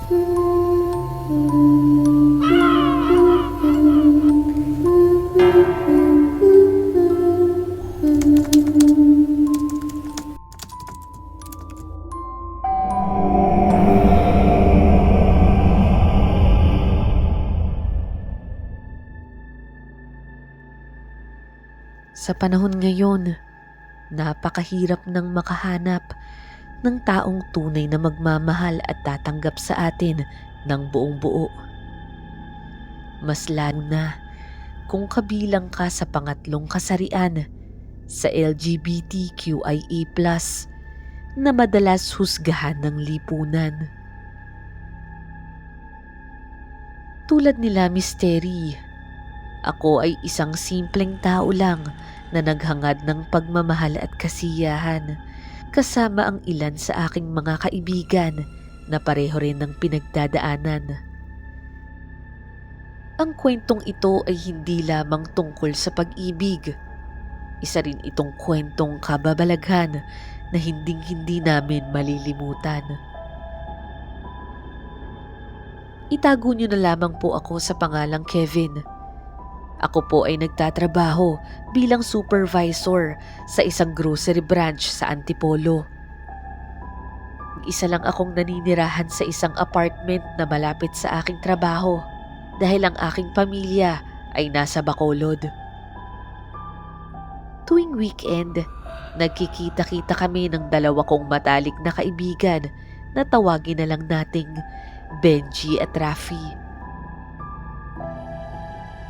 Sa panahon ngayon, napakahirap nang makahanap ng taong tunay na magmamahal at tatanggap sa atin ng buong buo. Mas lalo na kung kabilang ka sa pangatlong kasarian sa LGBTQIA+ na madalas husgahan ng lipunan. Tulad nila Misteri, ako ay isang simpleng tao lang na naghangad ng pagmamahal at kasiyahan kasama ang ilan sa aking mga kaibigan na pareho rin ng pinagdadaanan. Ang kwentong ito ay hindi lamang tungkol sa pag-ibig. Isa rin itong kwentong kababalaghan na hinding-hindi namin malilimutan. Itago niyo na lamang po ako sa pangalang Kevin. Ako po ay nagtatrabaho bilang supervisor sa isang grocery branch sa Antipolo. Isa lang akong naninirahan sa isang apartment na malapit sa aking trabaho dahil ang aking pamilya ay nasa Bacolod. Tuwing weekend, nagkikita-kita kami ng dalawa kong matalik na kaibigan na tawagin na lang nating Benji at Rafi.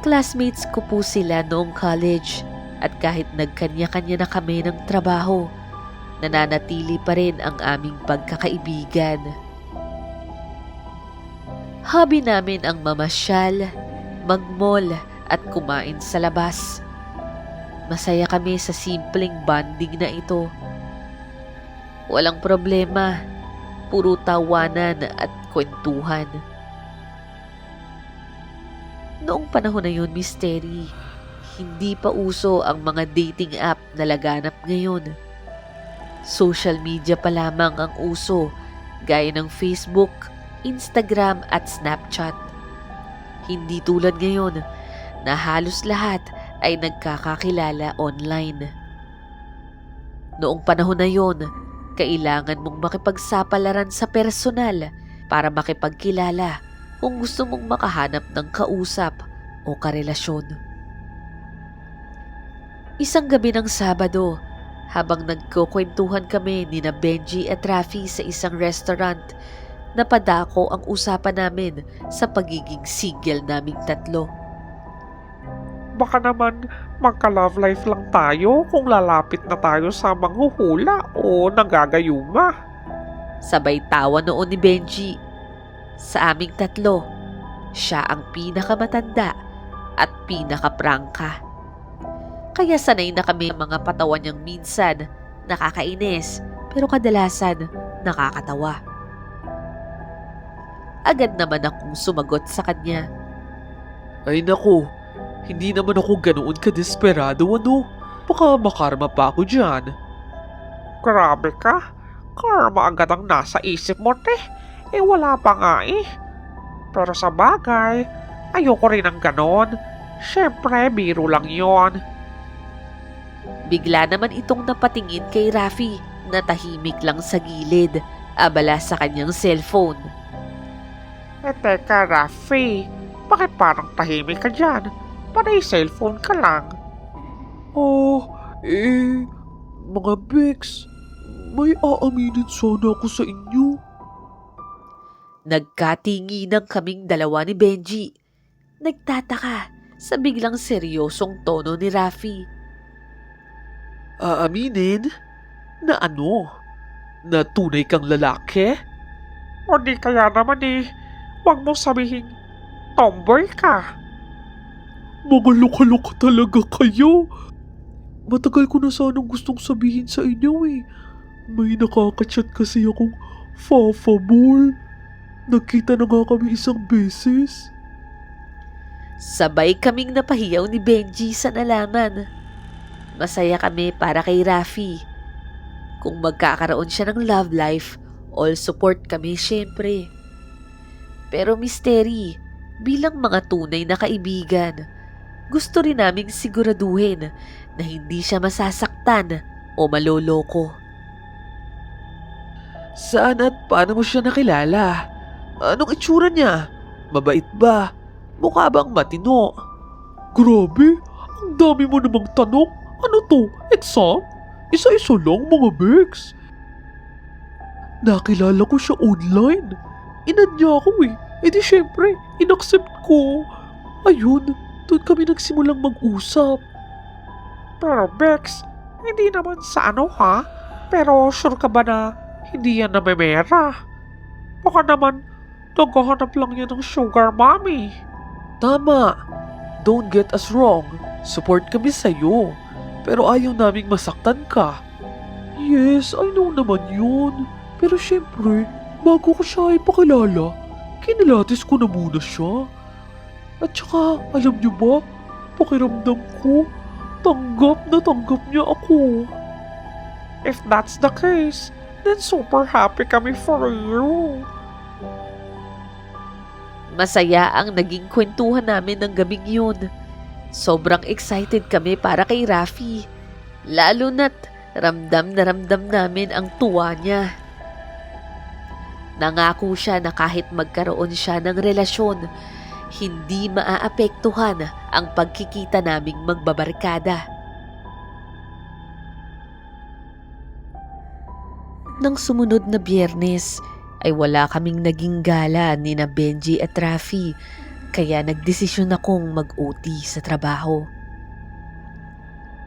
Classmates ko po sila noong college at kahit nagkanya-kanya na kami ng trabaho, nananatili pa rin ang aming pagkakaibigan. Hobby namin ang mamasyal, mag-mall at kumain sa labas. Masaya kami sa simpleng bonding na ito. Walang problema, puro tawanan at kwentuhan. Noong panahon na yun, Misteri, hindi pa uso ang mga dating app na laganap ngayon. Social media pa lamang ang uso, gaya ng Facebook, Instagram at Snapchat. Hindi tulad ngayon na halos lahat ay nagkakakilala online. Noong panahon na yon, kailangan mong makipagsapalaran sa personal para makipagkilala kung gusto mong makahanap ng kausap o karelasyon. Isang gabi ng Sabado, habang nagkukwentuhan kami ni na Benji at Rafi sa isang restaurant, napadako ang usapan namin sa pagiging single naming tatlo. Baka naman magka-love life lang tayo kung lalapit na tayo sa manghuhula o nagagayuma. Sabay tawa noon ni Benji. Sa aming tatlo, siya ang pinakamatanda at pinakaprangka. Kaya sanay na kami ang mga patawan niyang minsan nakakainis pero kadalasan nakakatawa. Agad naman akong sumagot sa kanya. Ay naku, hindi naman ako ganoon kadesperado ano. Baka makarma pa ako dyan. Grabe ka, karma agad ang nasa isip mo, te. Wala pa nga eh. Pero sa bagay, ayoko rin ng ganon. Siyempre, biro lang yon. Bigla naman itong napatingin kay Rafi na tahimik lang sa gilid, abala sa kanyang cellphone. Teka, Rafi, bakit parang tahimik ka dyan? Panay cellphone ka lang. Mga Bex, may aaminin sana ako sa inyo. Nagkatinginan kaming dalawa ni Benji. Nagtataka sa biglang seryosong tono ni Rafi. Aaminin? Na ano? Na tunay kang lalaki? O di kaya naman huwag mo sabihin, tomboy ka. Mga loka-loka talaga kayo. Matagal ko na sanang gustong sabihin sa inyo eh. May nakaka-chat kasi akong Fafa-ball. Nagkita na nga kami isang beses. Sabay kaming napahiyaw ni Benji sa nalaman. Masaya kami para kay Rafi. Kung magkakaroon siya ng love life, all support kami syempre. Pero Mystery, bilang mga tunay na kaibigan, gusto rin naming siguraduhin na hindi siya masasaktan o maloloko. Saan at paano mo siya nakilala? Anong itsura niya? Mabait ba? Mukha bang matino? Grabe, ang dami mo namang tanong. Ano to? Exam? Isa-isa lang mga Bex. Nakilala ko siya online. Inad niya ako eh. E di syempre, inaccept ko. Ayun, doon kami nagsimulang mag-usap. Pero Bex, hindi naman sa ano ha? Pero sure ka ba na hindi yan namemera? Baka naman naghahanap lang yan ng sugar mommy. Tama. Don't get us wrong. Support kami sa'yo. Pero ayaw naming masaktan ka. Yes, I know naman yun. Pero syempre, bago ko siya ipakilala, kinilatis ko na muna siya. At saka, alam niyo ba, pakiramdam ko, tanggap na tanggap niya ako. If that's the case, then super happy kami for you. Masaya ang naging kwentuhan namin ng gabing yun. Sobrang excited kami para kay Rafi. Lalo na't ramdam na ramdam namin ang tuwa niya. Nangako siya na kahit magkaroon siya ng relasyon, hindi maaapektuhan ang pagkikita naming magbabarkada. Nang sumunod na Biyernes, ay wala kaming naging gala ni na Benji at Rafi, kaya nagdesisyon akong mag-OT sa trabaho.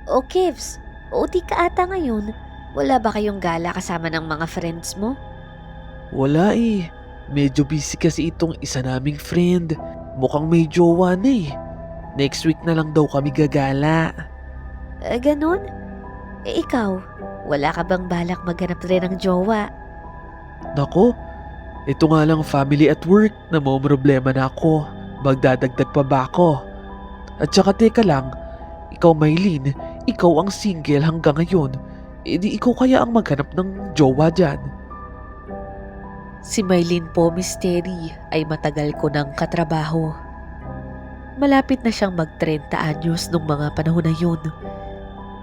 O Kevs, OT ka ata ngayon. Wala ba kayong gala kasama ng mga friends mo? Wala eh. Medyo busy kasi itong isa naming friend. Mukhang may jowa na eh. Next week na lang daw kami gagala. Ganon? Ikaw, wala ka bang balak maghanap rin ng jowa? Nako, ito nga lang family at work na may problema na ako. Magdadagdag pa ba ako? At saka teka lang, ikaw Maylin, ikaw ang single hanggang ngayon. E di ikaw kaya ang maghanap ng jowa dyan? Si Maylin po, Mystery, ay matagal ko ng katrabaho. Malapit na siyang mag-30 anyos nung mga panahon na yun.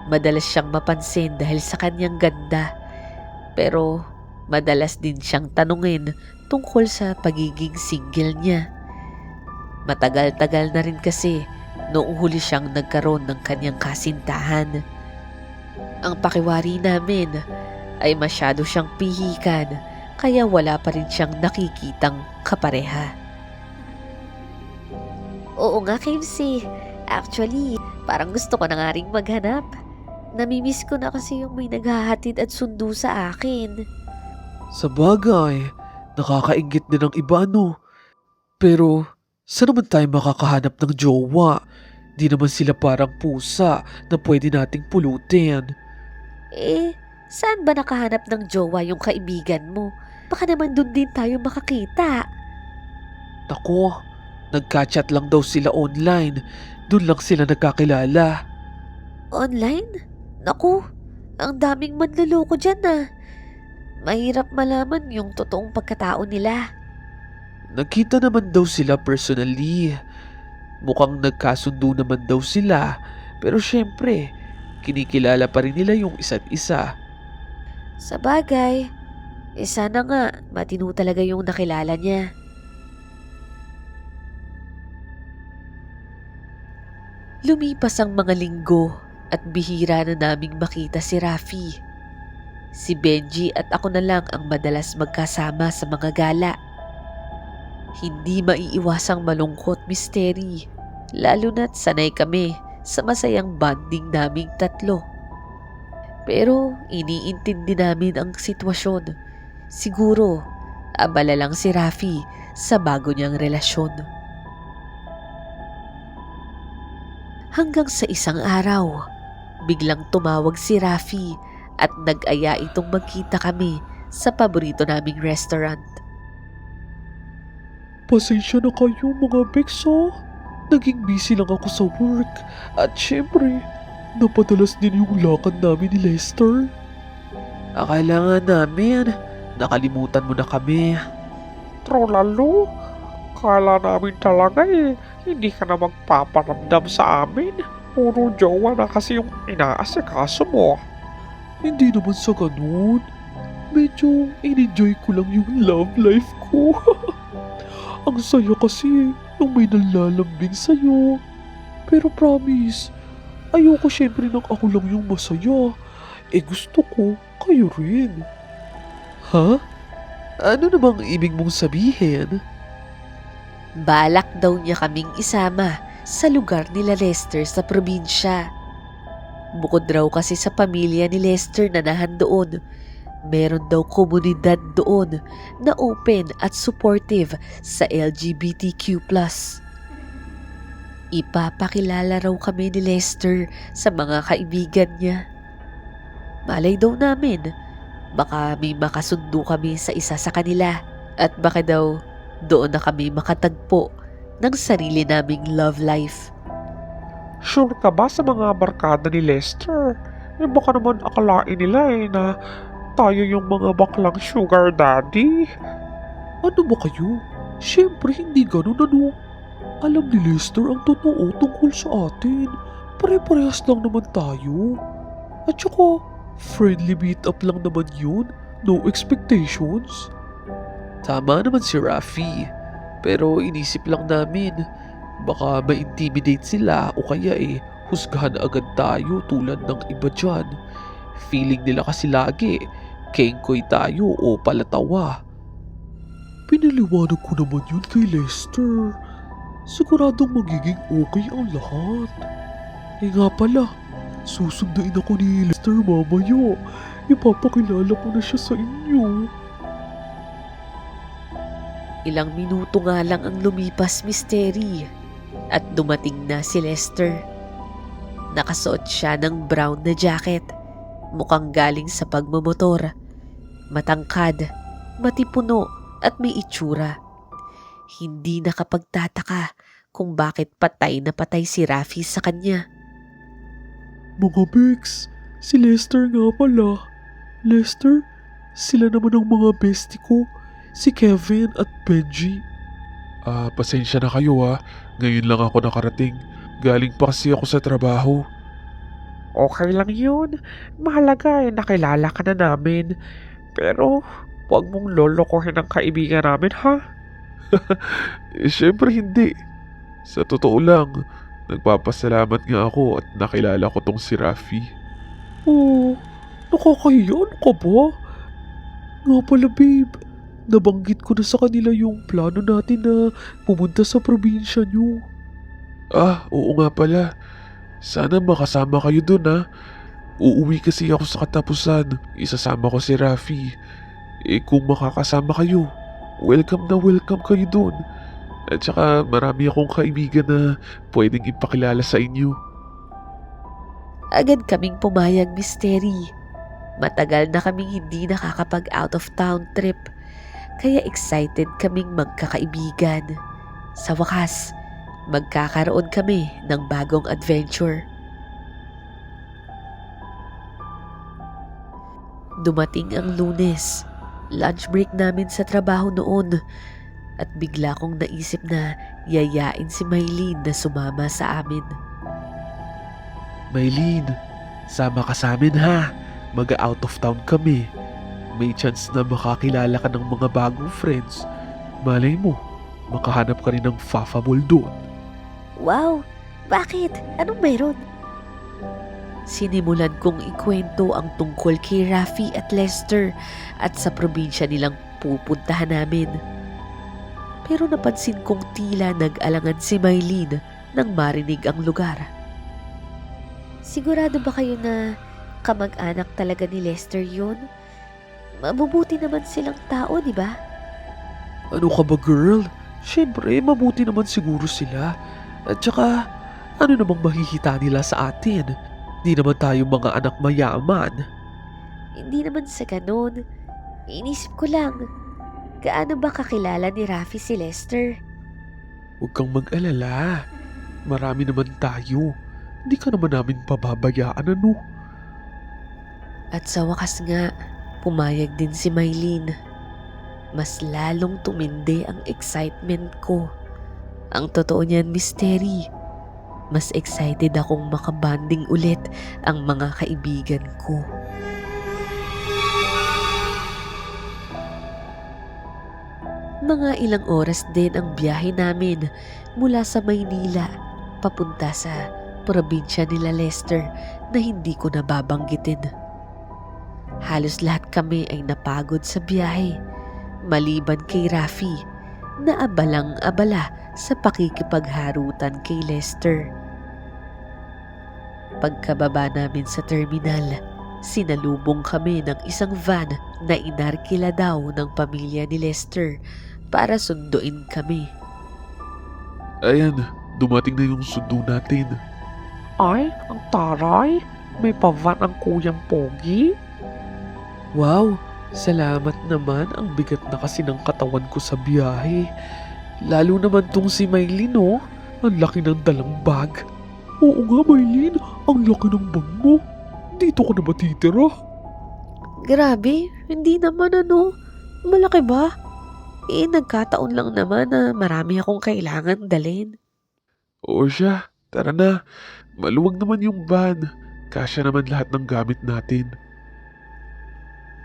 Madalas siyang mapansin dahil sa kanyang ganda. Pero madalas din siyang tanungin tungkol sa pagiging single niya. Matagal-tagal na rin kasi noong huli siyang nagkaroon ng kanyang kasintahan. Ang pakiwari namin ay masyado siyang pihikan, kaya wala pa rin siyang nakikitang kapareha. Oo nga, Kimsey. Actually, parang gusto ko na nga ring maghanap. Namimiss ko na kasi yung may naghahatid at sundo sa akin. Sa bagay, nakakaingit din ang iba no. Pero, saan naman tayo makakahanap ng jowa? Di naman sila parang pusa na pwede nating pulutin. Saan ba nakahanap ng jowa yung kaibigan mo? Baka naman dun din tayo makakita. Nako, nagka-chat lang daw sila online. Doon lang sila nagkakilala. Online? Naku, ang daming manloloko dyan ah. Mahirap malaman yung totoong pagkatao nila. Nagkita naman daw sila personally. Mukhang nagkasundo naman daw sila. Pero syempre, kinikilala pa rin nila yung isa't isa. Sa bagay, sana nga matino talaga yung nakilala niya. Lumipas ang mga linggo at bihira na naming makita si Rafi. Si Benji at ako na lang ang madalas magkasama sa mga gala. Hindi maiiwasang malungkot, Mystery, lalo na't sanay kami sa masayang bonding naming tatlo. Pero iniintindi namin ang sitwasyon. Siguro, abala lang si Rafi sa bago niyang relasyon. Hanggang sa isang araw, biglang tumawag si Rafi at nag-aya itong magkita kami sa paborito naming restaurant. Pasensya na kayo mga Bex ha. Naging busy lang ako sa work. At syempre, napadalas din yung lakad namin ni Lester. Akala nga namin, nakalimutan mo na kami. Trolalo, Akala namin talaga hindi ka na magpaparamdam sa amin. Puro jowa na kasi yung inaasikaso mo. Hindi naman sa ganun. Medyo in-enjoy ko lang yung love life ko. Ang saya kasi nung may nalalambing sa'yo. Pero promise, ayoko syempre nang ako lang yung masaya. Gusto ko, kayo rin. Ha? Ano namang ibig mong sabihin? Balak daw niya kaming isama sa lugar nila Lester sa probinsya. Bukod raw kasi sa pamilya ni Lester na nahandoon, meron daw komunidad doon na open at supportive sa LGBTQ+. Ipapakilala raw kami ni Lester sa mga kaibigan niya. Malay daw namin, baka may makasundo kami sa isa sa kanila at baka daw doon na kami makatagpo ng sarili naming love life. Sure ka ba sa mga barkada ni Lester? Baka naman akalain nila na tayo yung mga baklang sugar daddy. Ano ba kayo? Siyempre hindi ganun ano. Alam ni Lester ang totoo tungkol sa atin. Pare-parehas lang naman tayo. At saka, friendly meet-up lang naman yun. No expectations. Tama naman si Rafi. Pero inisip lang namin, baka ma-intimidate sila o kaya husgahan agad tayo tulad ng iba dyan. Feeling nila kasi lagi, kengkoy tayo o palatawa. Pinaliwanag ko naman yun kay Lester. Siguradong magiging okay ang lahat. Nga pala, susunduin ako ni Lester mamaya. Ipapakilala ko na siya sa inyo. Ilang minuto nga lang ang lumipas, Mystery, at dumating na si Lester. Nakasuot siya ng brown na jacket, mukhang galing sa pagmamotor. Matangkad, matipuno at may itsura. Hindi nakapagtataka kung bakit patay na patay si Rafi sa kanya. Mga Bex, si Lester nga pala. Lester, sila naman ang mga bestie ko, si Kevin at Benji. Pasensya na kayo Ngayon lang ako nakarating. Galing pa kasi ako sa trabaho. Okay lang yun. Mahalaga nakilala ka na namin. Pero, huwag mong lolokohin ang kaibigan namin, ha? Syempre hindi. Sa totoo lang, nagpapasalamat nga ako at nakilala ko tong si Rafi. Oh, nakakahiya. Ano ka ba? Nga pala babe, nabanggit ko na sa kanila yung plano natin na pumunta sa probinsya nyo. Oo nga pala. Sana makasama kayo dun Uuwi kasi ako sa katapusan. Isasama ko si Rafi. Kung makakasama kayo, welcome na welcome kayo dun. At saka marami akong kaibigan na pwedeng ipakilala sa inyo. Agad kaming pumayag, Mystery. Matagal na kaming hindi nakakapag out of town trip, kaya excited kaming magkakaibigan. Sa wakas, magkakaroon kami ng bagong adventure. Dumating ang Lunes, lunch break namin sa trabaho noon, at bigla kong naisip na yayain si Maylene na sumama sa amin. Maylene, sama ka sa amin Mag-out of town kami. May chance na makakilala ka ng mga bagong friends. Malay mo, makahanap ka rin ng Fafabol doon. Wow! Bakit? Anong meron? Sinimulan kong ikwento ang tungkol kay Rafi at Lester at sa probinsya nilang pupuntahan namin. Pero napansin kong tila nag-alangan si Maylene nang marinig ang lugar. Sigurado ba kayo na kamag-anak talaga ni Lester yun? Mabubuti naman silang tao, di ba? Ano ka ba girl? Siyempre, mabuti naman siguro sila. At saka, ano namang mahihita nila sa atin? Di naman tayo mga anak mayaman. Hindi naman sa ganun. Inisip ko lang, gaano ba kakilala ni Rafi si Lester? Huwag kang mag-alala. Marami naman tayo. Hindi ka naman namin pababayaan ano? At sa wakas nga, pumayag din si Maylene. mas lalong tumindi ang excitement ko. Ang totoo niyan, Mystery, mas excited akong makabanding ulit ang mga kaibigan ko. Mga ilang oras din ang biyahe namin mula sa Maynila papunta sa probinsya nila Lester na hindi ko nababanggitin. Halos lahat kami ay napagod sa biyahe, maliban kay Rafi na abalang-abala sa pakikipagharutan kay Lester. Pagkababa namin sa terminal, sinalubong kami ng isang van na inarkila daw ng pamilya ni Lester para sunduin kami. Ayan, dumating na yung sundo natin. Ay, ang taray. May pavan ang kuyang Pogi. Wow, salamat naman. Ang bigat na kasi ng katawan ko sa biyahe. Lalo naman tong si Maylin, oh. Ang laki ng dalang bag. Oo nga, Maylin. Ang laki ng bag mo. Dito ka na ba titira? Grabe, hindi naman ano. Malaki ba? Nagkataon lang naman na marami akong kailangan dalhin. Oo siya, tara na. Maluwag naman yung van. Kasya naman lahat ng gamit natin.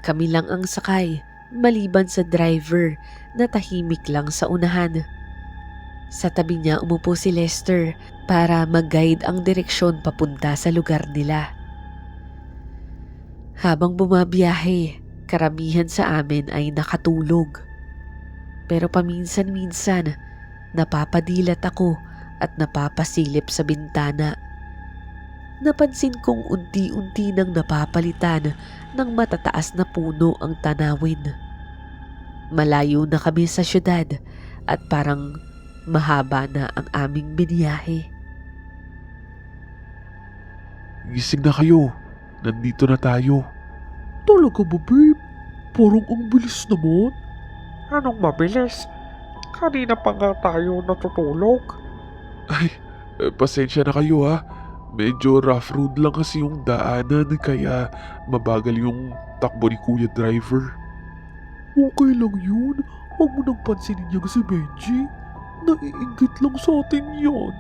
Kami lang ang sakay, maliban sa driver na tahimik lang sa unahan. Sa tabi niya umupo si Lester para mag-guide ang direksyon papunta sa lugar nila. Habang bumabiyahe, karamihan sa amin ay nakatulog. Pero paminsan-minsan, napapadilat ako at napapasilip sa bintana. Napansin kong unti-unti nang napapalitan ng matataas na puno ang tanawin. Malayo na kami sa syudad at parang mahaba na ang aming biniyahe. Gising na kayo. Nandito na tayo. Talaga ba, babe? Parang ang bilis naman. Anong mabilis? Kanina pa nga tayo natutulog. Ay, pasensya na kayo ha. Medyo rough road lang kasi yung daanan kaya mabagal yung takbo ni Kuya Driver. Okay lang yun. Huwag mo nang pansinin niya si Benji. Naiinggit lang sa atin yan.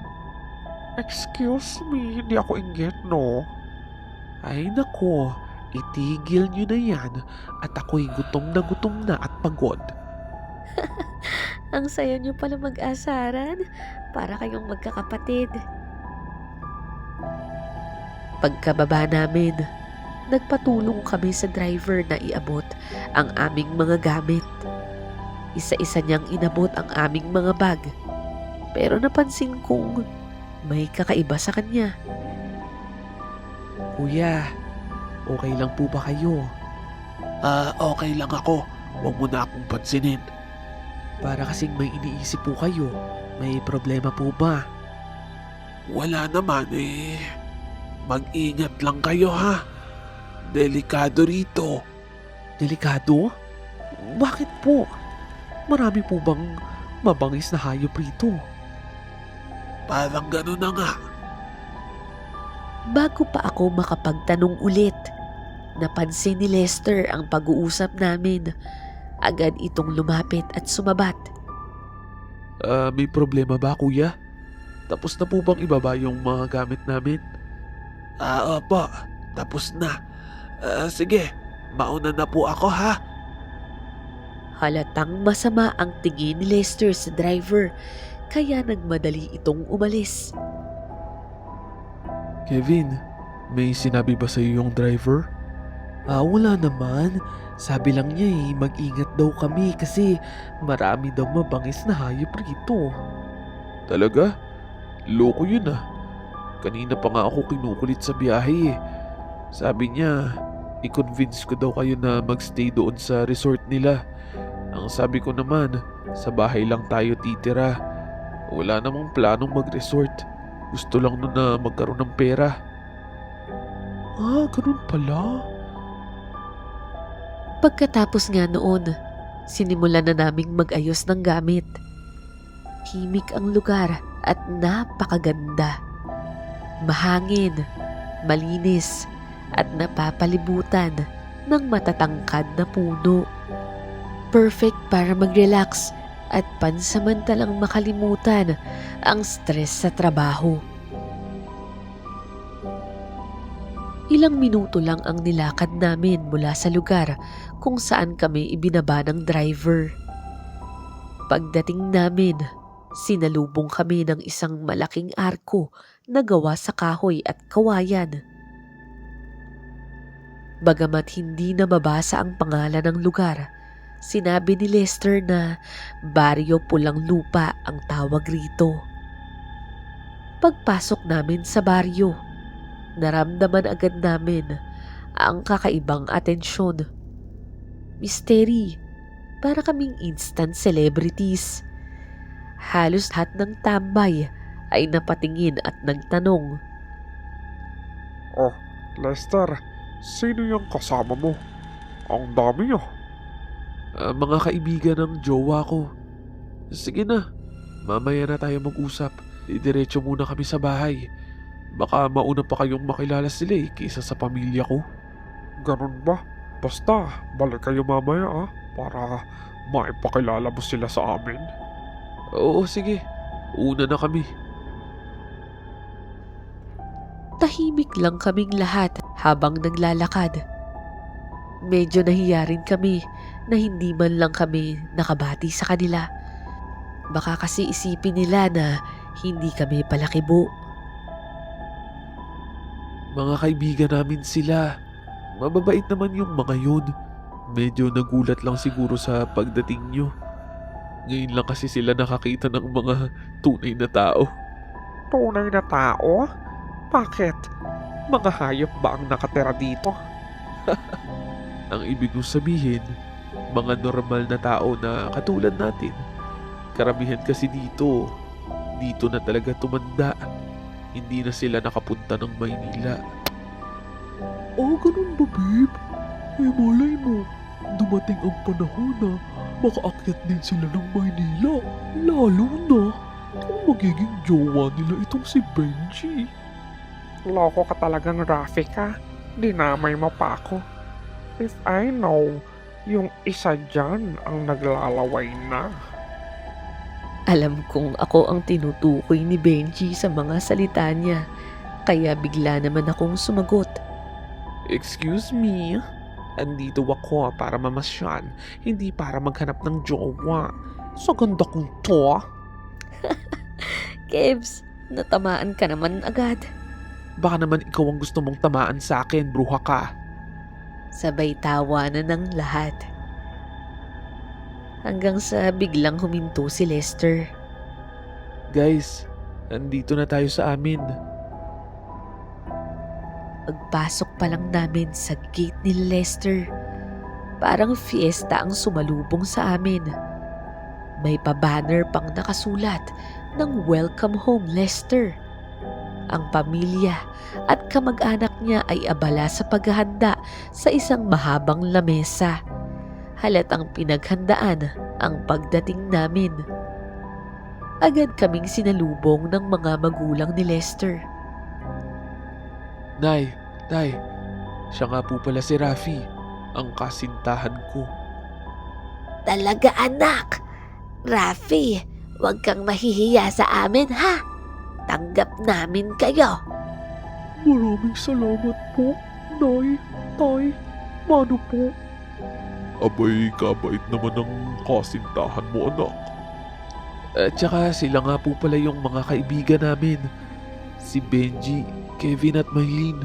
Excuse me, hindi ako inggit, no? Ay nako, itigil niyo na yan at ako'y gutom na at pagod. Ang saya niyo pala mag-asaran, para kayong magkakapatid. Pagkababa namin, nagpatulong kami sa driver na iabot ang aming mga gamit. Isa-isa niyang inabot ang aming mga bag. Pero napansin kong may kakaiba sa kanya. Kuya, okay lang po ba kayo? Okay lang ako. Huwag mo na akong pansinin. Para kasing may iniisip po kayo. May problema po ba? Wala naman eh. Mag-ingat lang kayo ha. Delikado rito. Delikado? Bakit po? Marami po bang mabangis na hayop rito? Parang gano'n na nga. Bago pa ako makapagtanong ulit, napansin ni Lester ang pag-uusap namin. Agad itong lumapit at sumabat. May problema ba kuya? Tapos na po bang ibaba yung mga gamit namin? Opo. Tapos na. Sige, mauna na po ako ha. Halatang masama ang tingin ni Lester sa driver, kaya nagmadali itong umalis. Kevin, may sinabi ba sa'yo yung driver? Wala naman. Sabi lang niya mag-ingat daw kami kasi marami daw mabangis na hayop rito. Talaga? Loko yun ah. Kanina pa nga ako kinukulit sa biyahe eh. Sabi niya, i-convince ko daw kayo na magstay doon sa resort nila. Ang sabi ko naman, sa bahay lang tayo titira. Wala namang planong mag-resort. Gusto lang nun na magkaroon ng pera. Ganun pala. Pagkatapos nga noon, sinimulan na naming mag-ayos ng gamit. Himik ang lugar at napakaganda. Mahangin, malinis, at napapalibutan ng matatangkad na puno. Perfect para mag-relax at pansamantalang makalimutan ang stress sa trabaho. Ilang minuto lang ang nilakad namin mula sa lugar kung saan kami ibinaba ng driver. Pagdating namin, sinalubong kami ng isang malaking arko na gawa sa kahoy at kawayan. Bagamat hindi na mabasa ang pangalan ng lugar, sinabi ni Lester na Baryo Pulang Lupa ang tawag rito. Pagpasok namin sa baryo, naramdaman agad namin ang kakaibang atensyon. Mystery, para kaming instant celebrities. Halos lahat ng tambay ay napatingin at nagtanong. Oh, Lester, sino yung kasama mo? Ang dami niyo. Mga kaibigan ng jowa ko. Sige na, mamaya na tayo mag-usap. Diretso muna kami sa bahay. Baka mauna pa kayong makilala sila kaysa sa pamilya ko. Ganun ba? Basta, balik kayo mamaya para maipakilala mo sila sa amin. Oo, sige. Una na kami. Tahimik lang kaming lahat habang naglalakad. Medyo nahiya rin kami na hindi man lang kami nakabati sa kanila. Baka kasi isipin nila na hindi kami palakibo. Mga kaibigan namin sila. Mababait naman yung mga yun. Medyo nagulat lang siguro sa pagdating nyo. Ngayon lang kasi sila nakakita ng mga tunay na tao. Tunay na tao? Bakit? Mga hayop ba ang nakatira dito? Ang ibig kong sabihin, mga normal na tao na katulad natin. Karamihan kasi dito na talaga tumanda. Hindi na sila nakapunta ng Maynila. Ganun ba, babe? Malay mo, dumating ang panahon na makaakyat din sila ng Maynila. Lalo na kung magiging jowa nila itong si Benji. Loko ka talagang Rafi ka. Dinamay mo pa ako. If I know, yung isa dyan ang naglalaway na. Alam kong ako ang tinutukoy ni Benji sa mga salita niya, kaya bigla naman akong sumagot. Excuse me? Andito ako para mamasyan, hindi para maghanap ng jowa. Sa ganda kong to. Kebs, natamaan ka naman agad. Baka naman ikaw ang gusto mong tamaan sa akin, bruha ka. Sabay tawanan ng lahat. Hanggang sa biglang huminto si Lester. Guys, andito na tayo sa amin. Pagpasok pa lang namin sa gate ni Lester, parang fiesta ang sumalubong sa amin. May pa-banner pang nakasulat ng Welcome Home Lester. Ang pamilya at kamag-anak niya ay abala sa paghahanda sa isang mahabang lamesa. Halatang pinaghandaan ang pagdating namin. Agad kaming sinalubong ng mga magulang ni Lester. Nay, siya nga po pala si Rafi, ang kasintahan ko. Talaga anak! Rafi, huwag kang mahihiya sa amin ha! Tanggap namin kayo! Maraming salamat po, Nay, Tay, Mano po. Abay, kabait naman ang kasintahan mo, anak. At saka sila nga po pala yung mga kaibigan namin. Si Benji, Kevin at Maylene.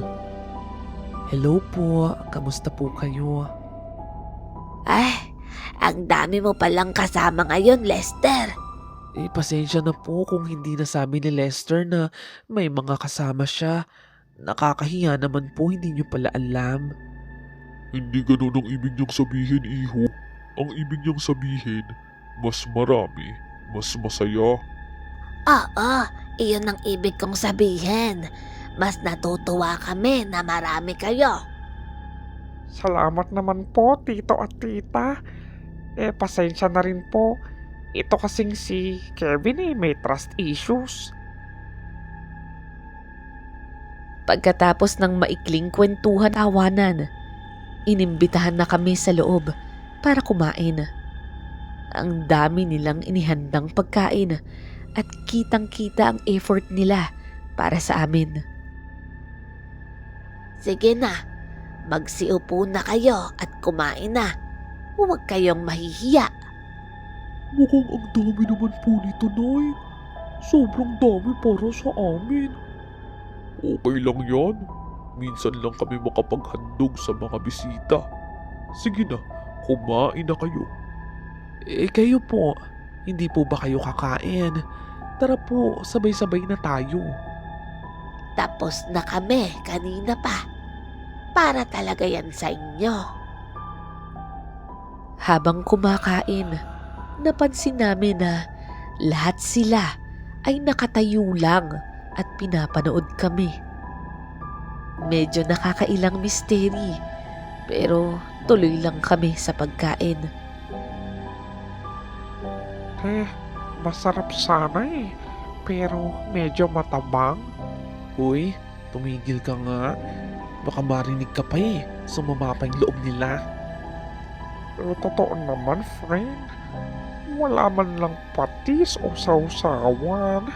Hello po, kamusta po kayo? Ay, ang dami mo palang kasama ngayon, Lester. Pasensya na po kung hindi nasabi ni Lester na may mga kasama siya. Nakakahiya naman po, hindi niyo pala alam. Hindi ganun ang ibig niyang sabihin, Iho. Ang ibig niyang sabihin, mas marami, mas masaya. Oo, iyon ang ibig kong sabihin. Mas natutuwa kami na marami kayo. Salamat naman po, tito at tita. Pasensya na rin po. Ito kasing si Kevin may trust issues. Pagkatapos ng maikling kwentuhan tawanan, inimbitahan na kami sa loob para kumain. Ang dami nilang inihandang pagkain at kitang-kita ang effort nila para sa amin. Sige na, magsiupo na kayo at kumain na. Huwag kayong mahihiya. Mukhang ang dami naman po nito, Nay. Sobrang dami para sa amin. Okay lang yan. Minsan lang kami makapaghandog sa mga bisita. Sige na, kumain na kayo. Kayo po, hindi po ba kayo kakain? Tara po, sabay-sabay na tayo. Tapos na kami kanina pa. Para talaga yan sa inyo. Habang kumakain, napansin namin na lahat sila ay nakatayo lang at pinapanood kami. Medyo nakakailang misteri, pero tuloy lang kami sa pagkain. Masarap sana eh, pero medyo matabang. Uy, tumigil ka nga. Baka marinig ka pa eh, sumama pa yung loob nila. Pero totoo naman, friend. Wala man lang patis o sausawan.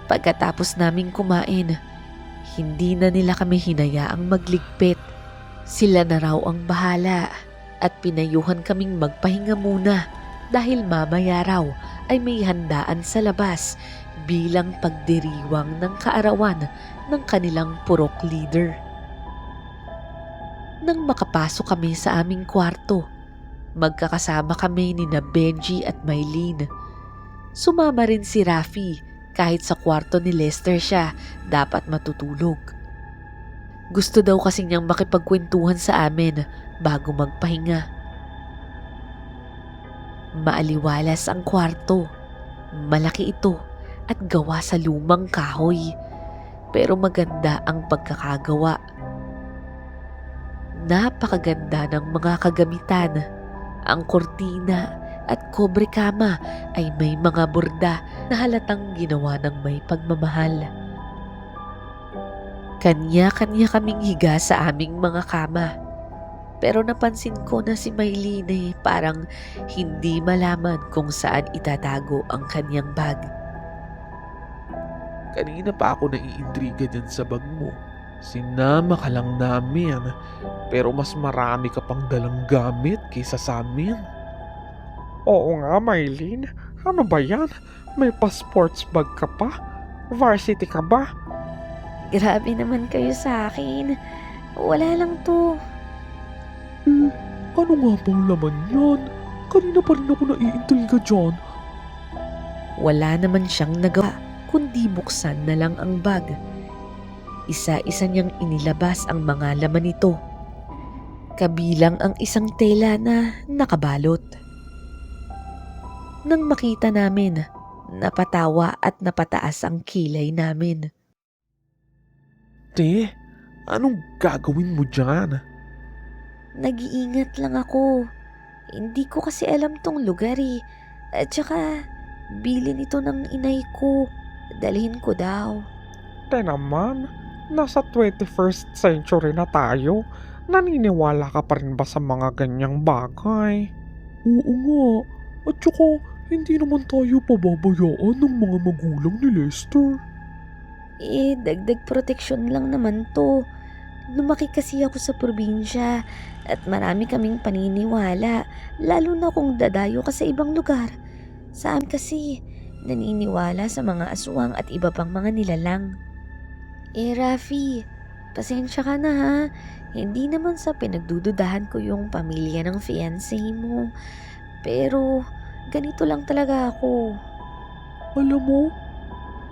Pagkatapos naming kumain, hindi na nila kami hinayaang magligpit. Sila na raw ang bahala at pinayuhan kaming magpahinga muna dahil mamaya raw ay may handaan sa labas bilang pagdiriwang ng kaarawan ng kanilang purok leader. Nang makapasok kami sa aming kwarto, magkakasama kami ni na Benji at Mylene. Sumama rin si Rafi kahit sa kwarto ni Lester siya dapat matutulog. Gusto daw kasi niyang makipagkwentuhan sa amin bago magpahinga. Maaliwalas ang kwarto. Malaki ito at gawa sa lumang kahoy. Pero maganda ang pagkakagawa. Napakaganda ng mga kagamitan. Ang kortina at kobre kama ay may mga borda na halatang ginawa ng may pagmamahal. Kanya-kanya kaming higa sa aming mga kama. Pero napansin ko na si Mylene parang hindi malaman kung saan itatago ang kanyang bag. Kanina pa ako naiintriga dyan sa bag mo. Sinama ka lang namin, pero mas marami ka pang dalang gamit kaysa sa amin. Oo nga, Mylene. Ano ba yan? May pa-sports bag ka pa? Varsity ka ba? Grabe naman kayo sa akin. Wala lang to. Ano nga bang laman yan? Kanina pa rin ako naiintriga dyan. Wala naman siyang nagawa kundi buksan na lang ang bag. Isa-isa niyang inilabas ang mga laman nito. Kabilang ang isang tela na nakabalot. Nang makita namin, napatawa at napataas ang kilay namin. Te, anong gagawin mo dyan? Nag-iingat lang ako. Hindi ko kasi alam tong lugar eh. At saka, bilin ito ng inay ko. Dalhin ko daw. Te naman, nasa 21st century na tayo. Naniniwala ka pa rin ba sa mga ganyang bagay? Oo nga. At saka, hindi naman tayo pababayaan ng mga magulang ni Lester. Dagdag proteksyon lang naman to. Lumaki kasi ako sa probinsya at marami kaming paniniwala, lalo na kung dadayo ka sa ibang lugar. Saan kasi naniniwala sa mga aswang at iba pang mga nilalang. Rafi, pasensya ka na ha. Hindi naman sa pinagdududahan ko yung pamilya ng fiancé mo. Pero ganito lang talaga ako. Alam mo,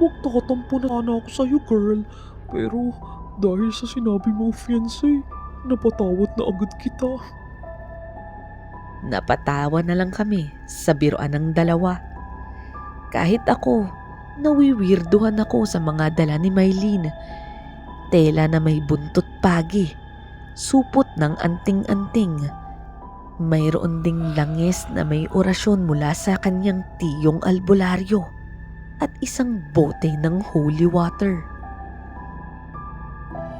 magtakatampo na sana ako sa'yo, girl. Pero dahil sa sinabi mong fiancé, napatawad na agad kita. Napatawa na lang kami sa biruan ng dalawa. Kahit ako, nawiwirduhan ako sa mga dala ni Mylene. Tela na may buntot pagi, supot ng anting-anting. Mayroon ding langis na may orasyon mula sa kanyang tiyong albularyo at isang bote ng holy water.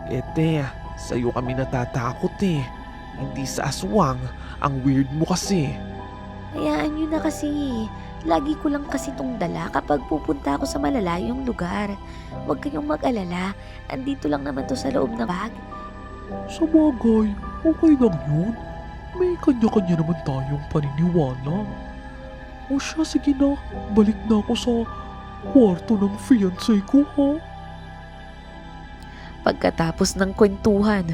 Te, sa'yo kami natatakot eh. Hindi sa aswang. Ang weird mo kasi. Hayaan nyo na kasi. Lagi ko lang kasi itong dala kapag pupunta ako sa malalayong lugar. Huwag kayong mag-alala. Andito lang naman to sa loob ng bag. Sa bagay, okay lang yun. May kanya-kanya naman tayong paniniwala. O siya, sige na. Balik na ako sa kwarto ng fiancé ko, ha? Pagkatapos ng kwentuhan,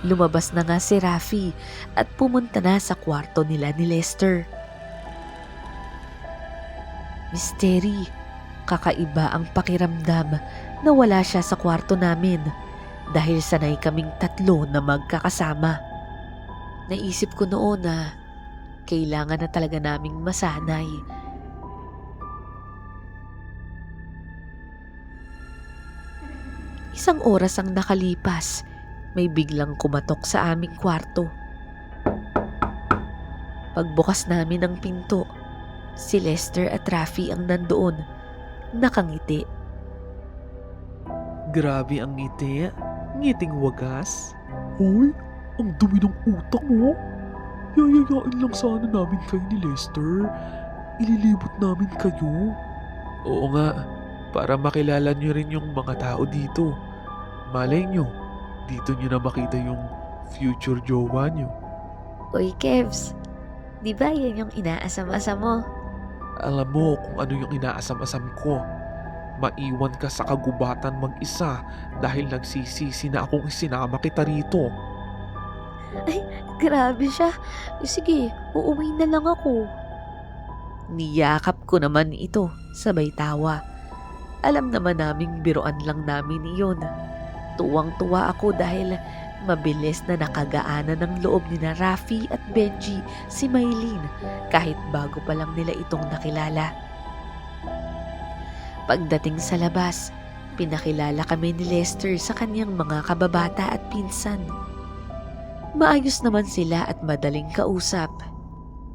lumabas na nga si Rafi at pumunta na sa kwarto nila ni Lester. Mystery, kakaiba ang pakiramdam na wala siya sa kwarto namin dahil sanay kaming tatlo na magkakasama. Naisip ko noon na kailangan na talaga naming masanay. Isang oras ang nakalipas, may biglang kumatok sa aming kwarto. Pagbukas namin ng pinto, si Lester at Rafi ang nandoon, nakangiti. Grabe ang ngiti. Ngiting wagas. Hoy, ang dumi ng utak mo. Yayayain lang sana namin kayo ni Lester. Ililibot namin kayo. Oo nga, para makilala nyo rin yung mga tao dito. Malay nyo, dito nyo na makita yung future jowa nyo. Uy, Kevs, di ba yan yung inaasam-asam mo? Alam mo kung ano yung inaasam-asam ko. Maiwan ka sa kagubatan mag-isa dahil nagsisisi na akong isinama kita rito. Grabe siya. Sige, uuwi na lang ako. Niyakap ko naman ito, sabay tawa. Alam naman naming biruan lang namin iyon. Tuwang-tuwa ako dahil mabilis na nakagaanan ng loob ni na Rafi at Benji si Maylene kahit bago pa lang nila itong nakilala. Pagdating sa labas, pinakilala kami ni Lester sa kanyang mga kababata at pinsan. Maayos naman sila at madaling kausap,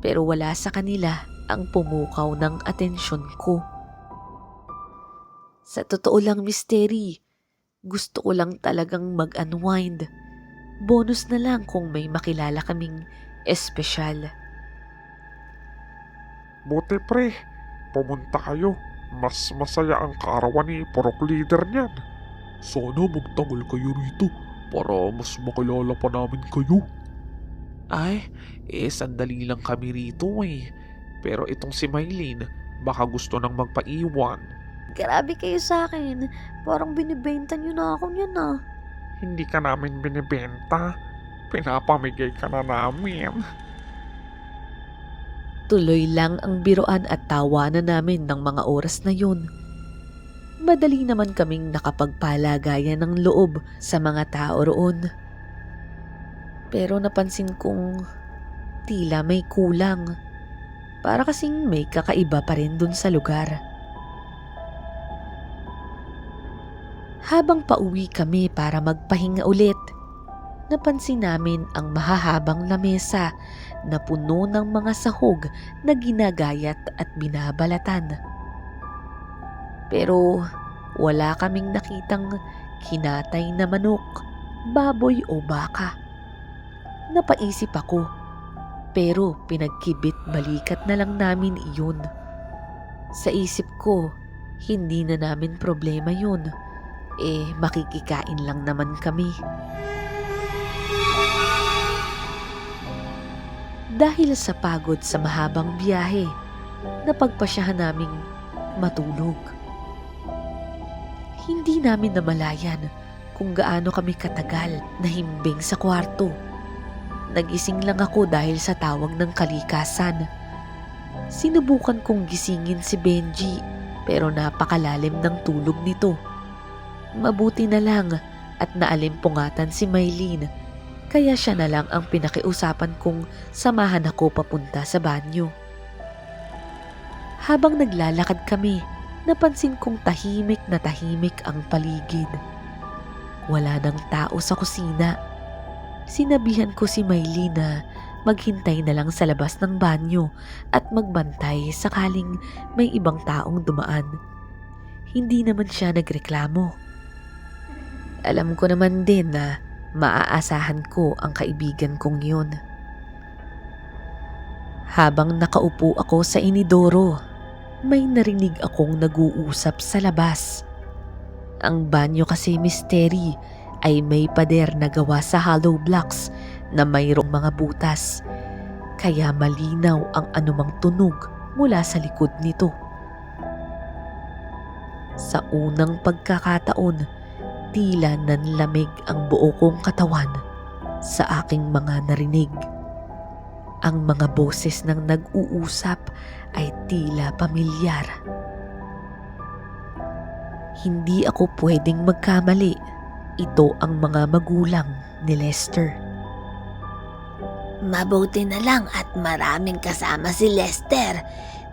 pero wala sa kanila ang pumukaw ng atensyon ko. Sa totoo lang, Mystery, gusto ko lang talagang mag-unwind. Bonus na lang kung may makilala kaming espesyal. Buti pre, pumunta kayo. Mas masaya ang kaarawan ni Purok Leader niyan. Sana magtagal kayo rito para mas makilala pa namin kayo. Ay, sandali lang kami rito eh. Pero itong si Maylene, baka gusto nang magpaiwan. Grabe kayo sa akin. Parang binibenta niyo na ako niyan ah. Hindi ka namin binibenta. Pinapamigay ka na namin. Tuloy lang ang biruan at tawanan namin ng mga oras na yun. Madali naman kaming nakapagpalagayan ng loob sa mga tao roon. Pero napansin kong tila may kulang. Para kasing may kakaiba pa rin dun sa lugar. Habang pauwi kami para magpahinga ulit, napansin namin ang mahahabang lamesa na puno ng mga sahog na ginagayat at binabalatan. Pero wala kaming nakitang kinatay na manok, baboy o baka. Napaisip ako, pero pinagkibit balikat na lang namin iyon. Sa isip ko, hindi na namin problema yun. Makikikain lang naman kami. Dahil sa pagod sa mahabang biyahe, napagpasyahan naming matulog. Hindi namin namalayan kung gaano kami katagal nahimbing sa kwarto. Nagising lang ako dahil sa tawag ng kalikasan. Sinubukan kong gisingin si Benji pero napakalalim ng tulog nito. Mabuti na lang at naalimpungatan si Maylene. Kaya siya na lang ang pinakiusapan kong samahan ako papunta sa banyo. Habang naglalakad kami, napansin kong tahimik na tahimik ang paligid. Wala nang tao sa kusina. Sinabihan ko si Maylene na maghintay na lang sa labas ng banyo at magbantay sakaling may ibang taong dumaan. Hindi naman siya nagreklamo. Alam ko naman din na maaasahan ko ang kaibigan kong yun. Habang nakaupo ako sa inidoro, may narinig akong nag-uusap sa labas. Ang banyo kasi, Miss Terry, ay may pader na gawa sa hollow blocks na mayroong mga butas. Kaya malinaw ang anumang tunog mula sa likod nito. Sa unang pagkakataon, tila nanlamig ang buo kong katawan sa aking mga narinig. Ang mga boses ng nag-uusap ay tila pamilyar. Hindi ako pwedeng magkamali. Ito ang mga magulang ni Lester. Mabuti na lang at maraming kasama si Lester.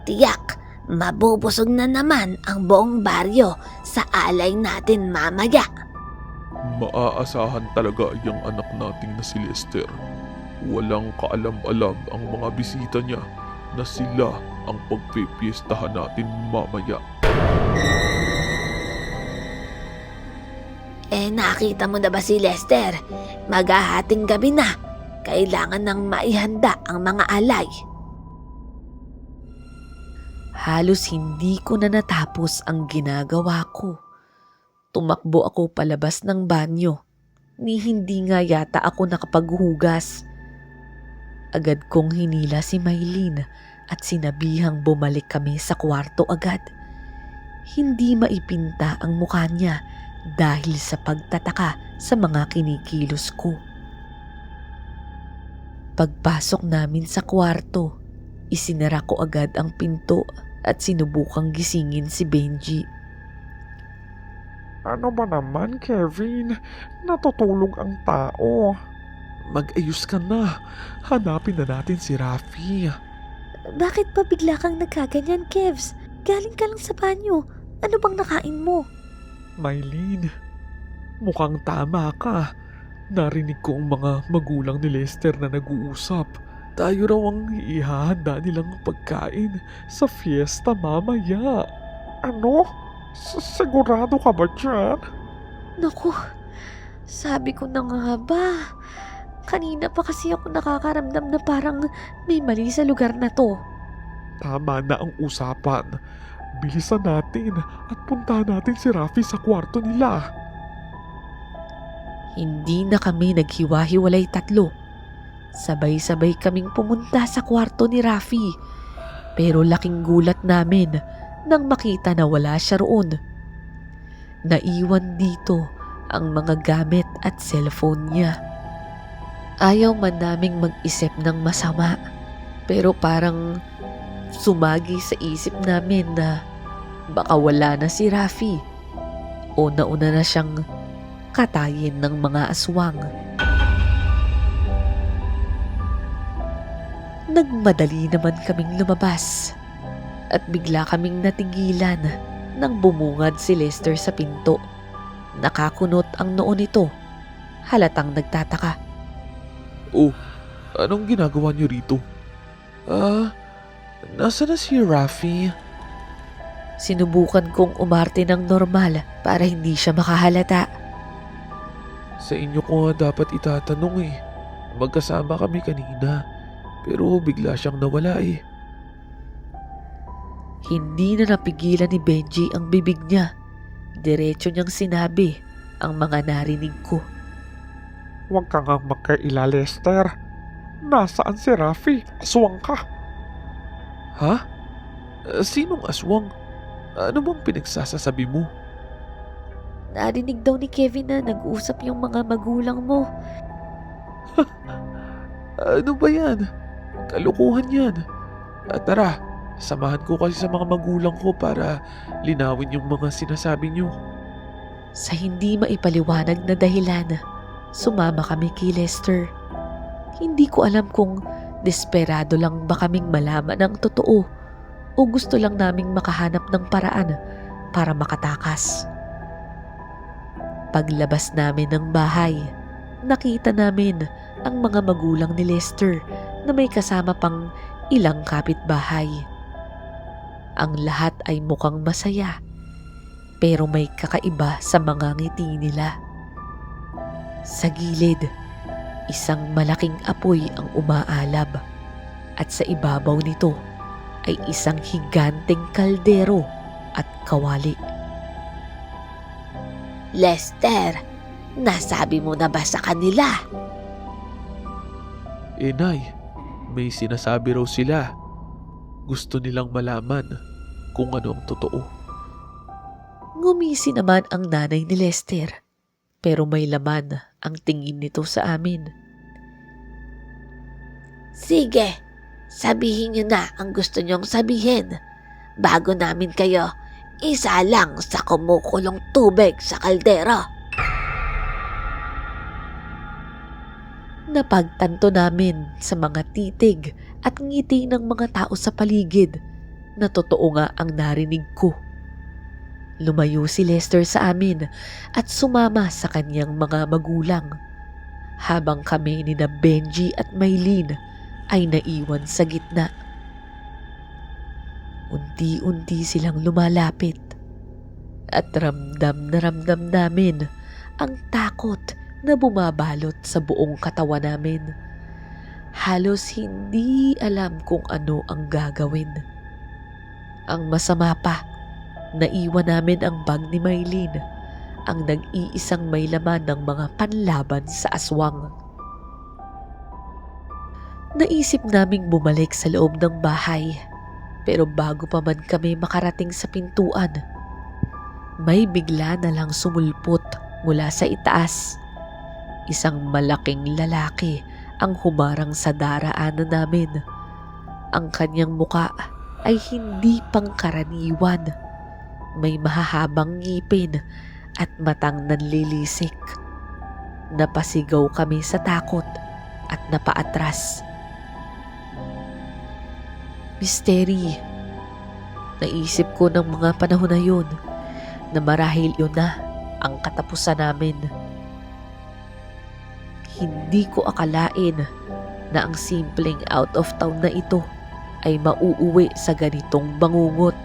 Tiyak, mabubusog na naman ang buong baryo sa alay natin mamaya. Maaasahan talaga yung anak nating na si Lester. Walang kaalam-alam ang mga bisita niya na sila ang pagpipiestahan natin mamaya. Nakita mo na ba si Lester? Maghahating gabi na. Kailangan nang maihanda ang mga alay. Halos hindi ko na natapos ang ginagawa ko. Tumakbo ako palabas ng banyo. Ni hindi nga yata ako nakapaghugas. Agad kong hinila si Maylene at sinabihang bumalik kami sa kwarto agad. Hindi maipinta ang mukha niya dahil sa pagtataka sa mga kinikilos ko. Pagpasok namin sa kwarto, isinara ko agad ang pinto at sinubukang gisingin si Benji. Ano ba naman, Kevin? Natutulog ang tao. Mag-ayos ka na. Hanapin na natin si Rafi. Bakit pa bigla kang nagkaganyan, Kevs? Galing ka lang sa banyo. Ano bang nakain mo? Maylene, mukhang tama ka. Narinig ko ang mga magulang ni Lester na nag-uusap. Tayo raw ang ihahanda nilang pagkain sa fiesta mamaya. Ano? Sigurado ka ba dyan? Naku, sabi ko na nga ba. Kanina pa kasi ako nakakaramdam na parang may mali sa lugar na to. Tama na ang usapan. Bilisan natin at puntahan natin si Rafi sa kwarto nila. Hindi na kami naghiwa-hiwalay tatlo. Sabay-sabay kaming pumunta sa kwarto ni Rafi. Pero laking gulat namin nang makita na wala siya roon. Naiwan dito ang mga gamit at cellphone niya. Ayaw man naming mag-isip ng masama, pero parang sumagi sa isip namin na baka wala na si Rafi o nauna na siyang katayin ng mga aswang. Nagmadali naman kaming lumabas at bigla kaming natigilan nang bumungad si Lester sa pinto. Nakakunot ang noo nito. Halatang nagtataka. Oh, anong ginagawa niyo rito? Nasa na si Rafi? Sinubukan kong umarte ng normal para hindi siya makahalata. Sa inyo ko nga dapat itatanong eh. Magkasama kami kanina, pero bigla siyang nawala eh. Hindi na napigilan ni Benji ang bibig niya. Diretso niyang sinabi ang mga narinig ko. Huwag ka nga magkaila, Lester. Nasaan si Rafi? Aswang ka. Ha? Sinong aswang? Ano bang pinagsasasabi mo? Narinig daw ni Kevin na nag-usap yung mga magulang mo. Ano ba yan? Kalukuhan yan. Tara, samahan ko kasi sa mga magulang ko para linawin yung mga sinasabi niyo. Sa hindi maipaliwanag na dahilan, sumama kami kay Lester. Hindi ko alam kung desperado lang ba kaming malaman ang totoo o gusto lang naming makahanap ng paraan para makatakas. Paglabas namin ng bahay, nakita namin ang mga magulang ni Lester na may kasama pang ilang kapitbahay. Ang lahat ay mukhang masaya, pero may kakaiba sa mga ngiti nila. Sa gilid, isang malaking apoy ang umaalab at sa ibabaw nito ay isang higanteng kaldero at kawali. Lester, nasabi mo na ba sa kanila? Nay, may sinasabi raw sila. Gusto nilang malaman kung ano ang totoo. Ngumisi naman ang nanay ni Lester, pero may laman ang tingin nito sa amin. Sige, sabihin niyo na ang gusto niyong sabihin bago namin kayo isa lang sa kumukulong tubig sa kaldero. Napagtanto namin sa mga titig at ngiti ng mga tao sa paligid na totoo nga ang narinig ko. Lumayo si Lester sa amin at sumama sa kanyang mga magulang, habang kami ni na Benji at Maylene ay naiwan sa gitna. Unti-unti silang lumalapit at ramdam na ramdam namin ang takot na bumabalot sa buong katawan namin. Halos hindi alam kung ano ang gagawin. Ang masama pa, naiwan namin ang bag ni Maylene, ang nag-iisang may laman ng mga panlaban sa aswang. Naisip naming bumalik sa loob ng bahay, pero bago pa man kami makarating sa pintuan, may bigla na lang sumulpot mula sa itaas. Isang malaking lalaki ang humarang sa daraanan namin. Ang kanyang muka ay hindi pangkaraniwan. May mahahabang ngipin at matang nanlilisik. Napasigaw kami sa takot at napaatras. Misteri. Naisip ko ng mga panahon na yun na marahil yun na ang katapusan namin. Hindi ko akalain na ang simpleng out of town na ito ay mauuwi sa ganitong bangungot.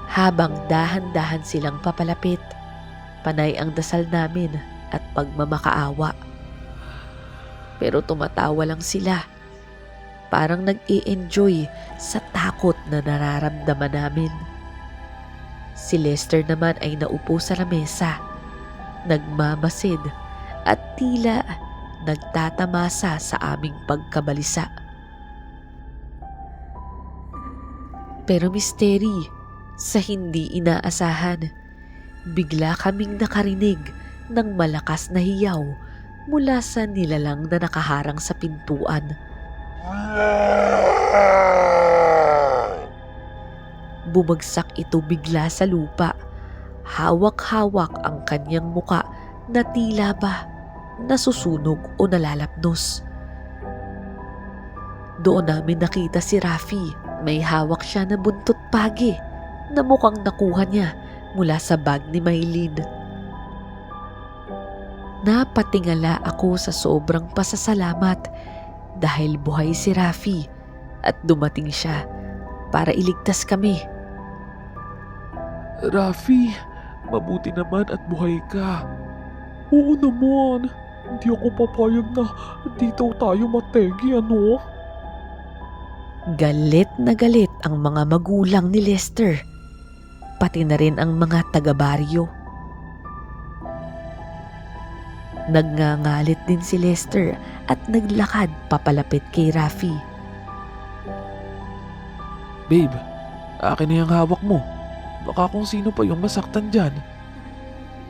Habang dahan-dahan silang papalapit, panay ang dasal namin at pagmamakaawa. Pero tumatawa lang sila, parang nag-i-enjoy sa takot na nararamdaman namin. Si Lester naman ay naupo sa lamesa, nagmamasid at tila nagtatamasa sa aming pagkabalisa. Pero misteri, sa hindi inaasahan, bigla kaming nakarinig ng malakas na hiyaw mula sa nilalang na nakaharang sa pintuan. Bumagsak ito bigla sa lupa. Hawak-hawak ang kanyang muka na tila ba nasusunog o nalalapnos. Doon namin nakita si Rafi. May hawak siya na buntot pagi na mukhang nakuha niya mula sa bag ni Maylene. Napatingala ako sa sobrang pasasalamat dahil buhay si Rafi at dumating siya para iligtas kami. Rafi, mabuti naman at buhay ka. Oo naman. Hindi ako papayag na dito tayo mategi, ano? Galit na galit ang mga magulang ni Lester, pati na rin ang mga taga-baryo. Nagngangalit din si Lester at naglakad papalapit kay Rafi. Babe, akin na yung hawak mo. Baka kung sino pa yung masaktan dyan.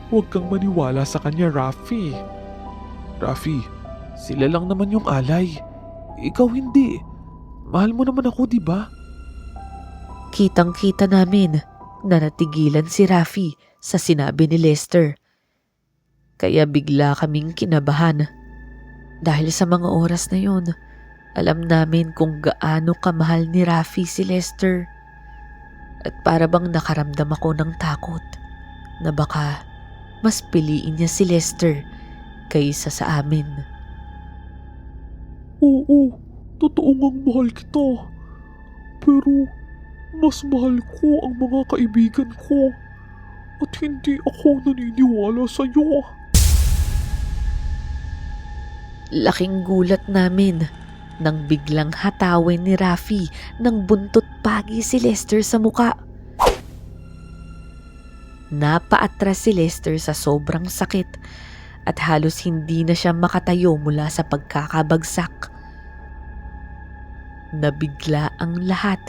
Huwag kang maniwala sa kanya, Rafi. Rafi, sila lang naman yung alay. Ikaw hindi. Mahal mo naman ako, di ba? Kitang-kita namin na natigilan si Rafi sa sinabi ni Lester. Kaya bigla kaming kinabahan. Dahil sa mga oras na yun, alam namin kung gaano kamahal ni Rafi si Lester. At para bang nakaramdam ako ng takot na baka mas piliin niya si Lester kaysa sa amin. Oo, totoo ngang mahal kita. Pero mas mahal ko ang mga kaibigan ko. At hindi ako naniniwala sa'yo. Laking gulat namin nang biglang hatawin ni Rafi ng buntot pagi si Lester sa muka. Napaatras si Lester sa sobrang sakit at halos hindi na siya makatayo mula sa pagkakabagsak. Nabigla ang lahat,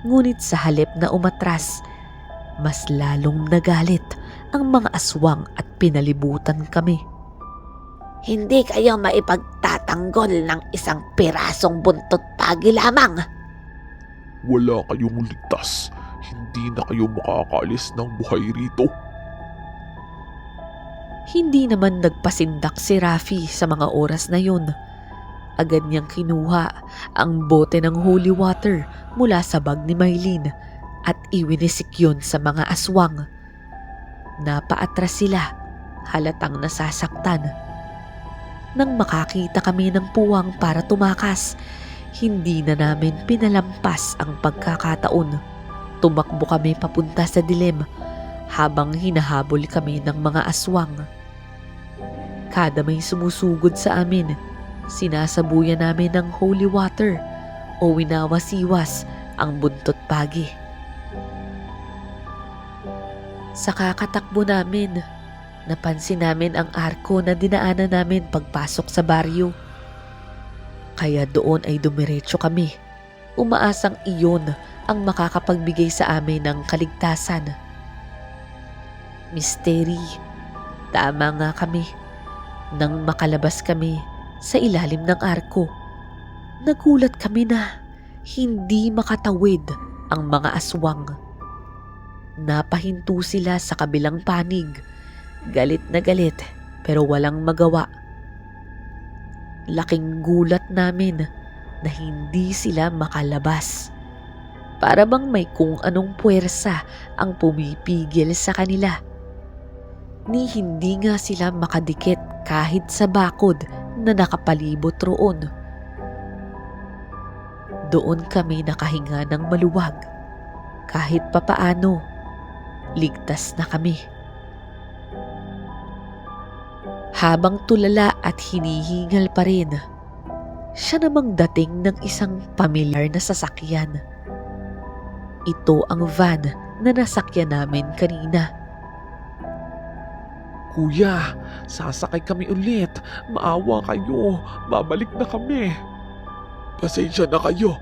ngunit sa halip na umatras, mas lalong nagalit ang mga aswang at pinalibutan kami. Hindi kayo maipagtatanggol ng isang pirasong buntot pagi lamang. Wala kayong ligtas. Hindi na kayo makakaalis ng buhay rito. Hindi naman nagpasindak si Rafi sa mga oras na yun. Agad niyang kinuha ang bote ng holy water mula sa bag ni Maylin at iwinisik yun sa mga aswang. Napaatras sila, halatang nasasaktan. Nang makakita kami ng puwang para tumakas, hindi na namin pinalampas ang pagkakataon. Tumakbo kami papunta sa dilim habang hinahabol kami ng mga aswang. Kada may sumusugod sa amin, sinasabuyan namin ng holy water o winawasiwas ang buntot pagi. Sa kakatakbo namin, napansin namin ang arko na dinaanan namin pagpasok sa baryo. Kaya doon ay dumiretso kami, umaasang iyon ang makakapagbigay sa amin ng kaligtasan. Mystery, tama nga kami. Nang makalabas kami sa ilalim ng arko, nagulat kami na hindi makatawid ang mga aswang. Napahinto sila sa kabilang panig, galit na galit pero walang magawa. Laking gulat namin na hindi sila makalabas. Para bang may kung anong puwersa ang pumipigil sa kanila. Ni hindi nga sila makadikit kahit sa bakod na nakapalibot roon. Doon kami nakahinga ng maluwag. Kahit papaano, ligtas na kami. Habang tulala at hinihingal pa rin, siya namang dating ng isang pamilyar na sasakyan. Ito ang van na nasakyan namin kanina. Kuya, sasakay kami ulit. Maawa kayo. Babalik na kami. Pasensya na kayo.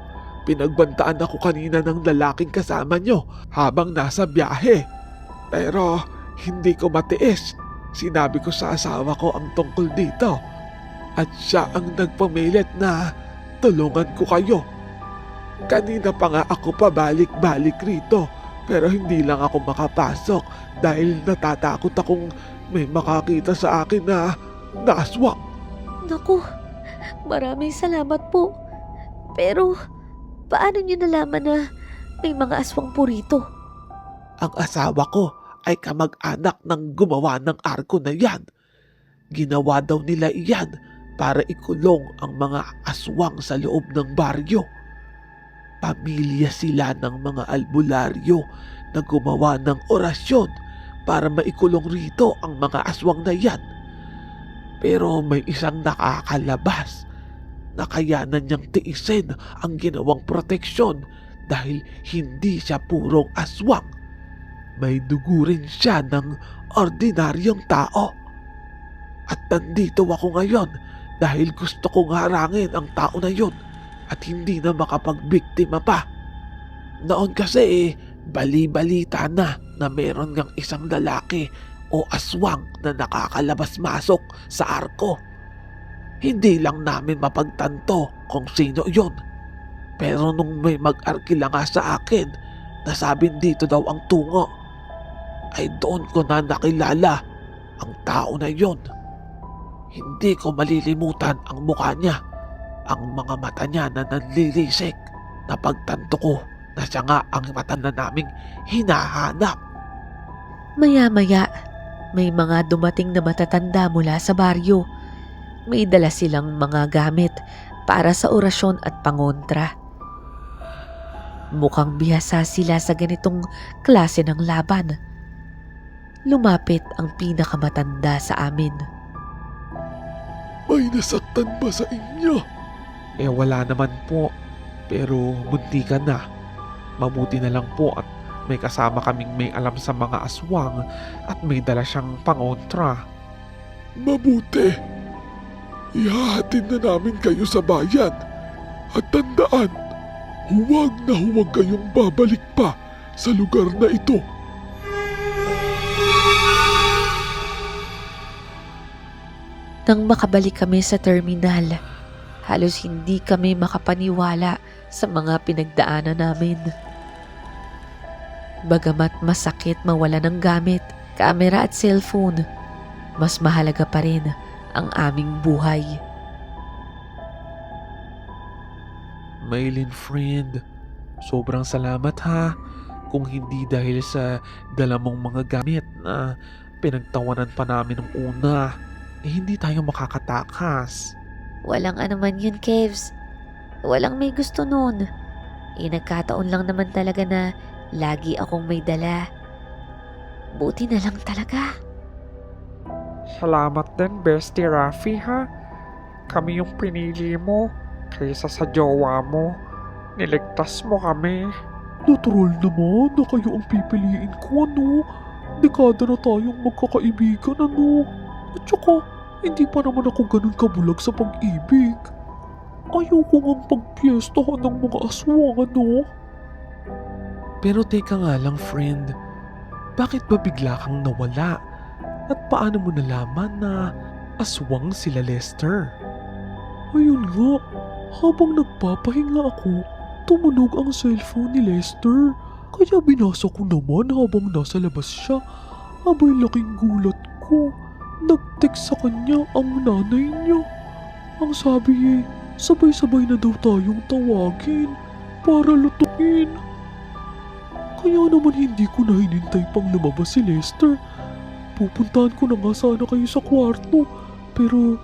Pinagbantaan ako kanina ng lalaking kasama nyo habang nasa biyahe. Pero hindi ko matiis. Sinabi ko sa asawa ko ang tungkol dito. At siya ang nagpamilit na tulungan ko kayo. Kanina pa nga ako pabalik-balik rito. Pero hindi lang ako makapasok dahil natatakot akong may makakita sa akin na aswang. Naku, maraming salamat po. Pero paano niyo nalaman na may mga aswang po rito? Ang asawa ko ay kamag-anak ng gumawa ng arko na yan. Ginawa daw nila iyan para ikulong ang mga aswang sa loob ng baryo. Pamilya sila ng mga albularyo na gumawa ng orasyon para maikulong rito ang mga aswang na yan. Pero may isang nakakalabas na kayanan niyang tiisin ang ginawang proteksyon dahil hindi siya purong aswang. May dugo rin siya ng ordinaryong tao. At nandito ako ngayon dahil gusto kong harangin ang tao na yun at hindi na makapagbiktima pa. Noon kasi bali-balita na meron ngang isang lalaki o aswang na nakakalabas-masok sa arko. Hindi lang namin mapagtanto kung sino yun. Pero nung may mag-arkila nga sa akin, nasabing dito daw ang tungo, ay doon ko na nakilala ang tao na yun. Hindi ko malilimutan ang mukha niya, ang mga mata niya na nanlilisik. Napagtanto ko na siya nga ang mata na naming hinahanap. Maya-maya, may mga dumating na matatanda mula sa baryo. May dala silang mga gamit para sa orasyon at pangontra. Mukhang bihasa sila sa ganitong klase ng laban. Lumapit ang pinakamatanda sa amin. May May nasaktan ba sa inyo? Wala naman po. Pero munti ka na. Mabuti na lang po at may kasama kaming may alam sa mga aswang at may dala siyang pangontra. Mabuti. Ihahatid na namin kayo sa bayan. At tandaan, huwag na huwag kayong babalik pa sa lugar na ito. Nang makabalik kami sa terminal, halos hindi kami makapaniwala sa mga pinagdaanan namin. Bagamat masakit mawala ng gamit, kamera at cellphone, mas mahalaga pa rin ang aming buhay. Maylin friend, sobrang salamat ha. Kung hindi dahil sa dala mong mga gamit na pinagtawanan pa namin ng una, hindi tayo makakatakas. Walang anuman yun, Kevs. Walang may gusto nun. Nagkataon lang naman talaga na lagi akong may dala. Buti na lang talaga. Salamat din, Bestie Rafi ha. Kami yung pinili mo kaysa sa jowa mo. Niligtas mo kami. Natural naman na kayo ang pipiliin ko, ano? Dekada na tayong magkakaibigan, ano? At saka, hindi pa naman ako ganun kabulag sa pag-ibig. Ayoko ngang pagpiestahan ng mga aswang, ano? Pero teka nga lang friend, bakit ba bigla kang nawala? At paano mo nalaman na aswang sila Lester? Ayun nga, habang nagpapahinga ako, tumunog ang cellphone ni Lester. Kaya binasa ko naman habang nasa labas siya. Abay laking gulat ko. Nag-text sa kanya ang nanay niya. Ang sabi sabay-sabay na daw tayong tawagin para lutuin. Kaya naman hindi ko na hinintay pang lumabas si Lester. Pupuntahan ko na nga sana kayo sa kwarto, pero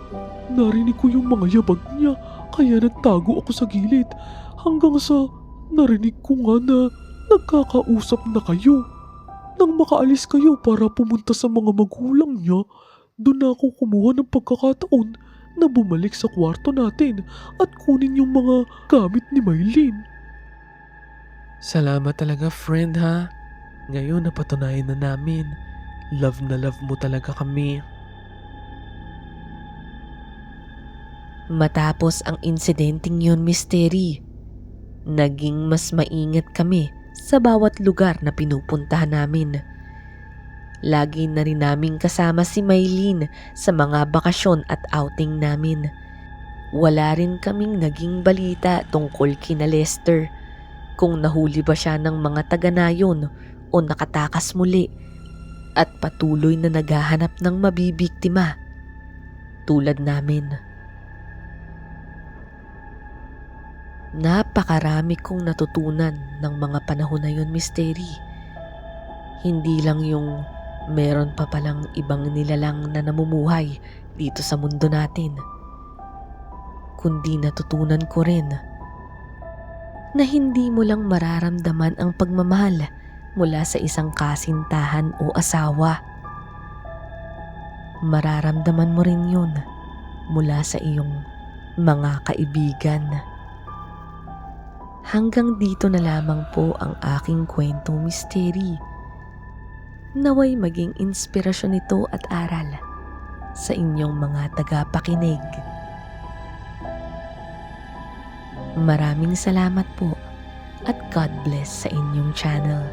narinig ko yung mga yabag niya, kaya nagtago ako sa gilid hanggang sa narinig ko nga na nagkakausap na kayo. Nang makaalis kayo para pumunta sa mga magulang niya, doon na ako kumuha ng pagkakataon na bumalik sa kwarto natin at kunin yung mga gamit ni Maylin. Salamat talaga friend ha. Ngayon napatunayan na namin. Love na love mo talaga kami. Matapos ang insidenteng yun, Mystery, naging mas maingat kami sa bawat lugar na pinupuntahan namin. Lagi na rin naming kasama si Maylin sa mga bakasyon at outing namin. Wala rin kaming naging balita tungkol kina Lester, kung nahuli ba siya ng mga taga-nayon o nakatakas muli at patuloy na naghahanap ng mabibiktima tulad namin. Napakarami kong natutunan ng mga panahon na yun, Mystery. Hindi lang yung meron pa palang ibang nilalang na namumuhay dito sa mundo natin, kundi natutunan ko rin na hindi mo lang mararamdaman ang pagmamahal mula sa isang kasintahan o asawa. Mararamdaman mo rin yun mula sa iyong mga kaibigan. Hanggang dito na lamang po ang aking kwento, Mystery. Naway maging inspirasyon ito at aral sa inyong mga tagapakinig. Maraming salamat po at God bless sa inyong channel.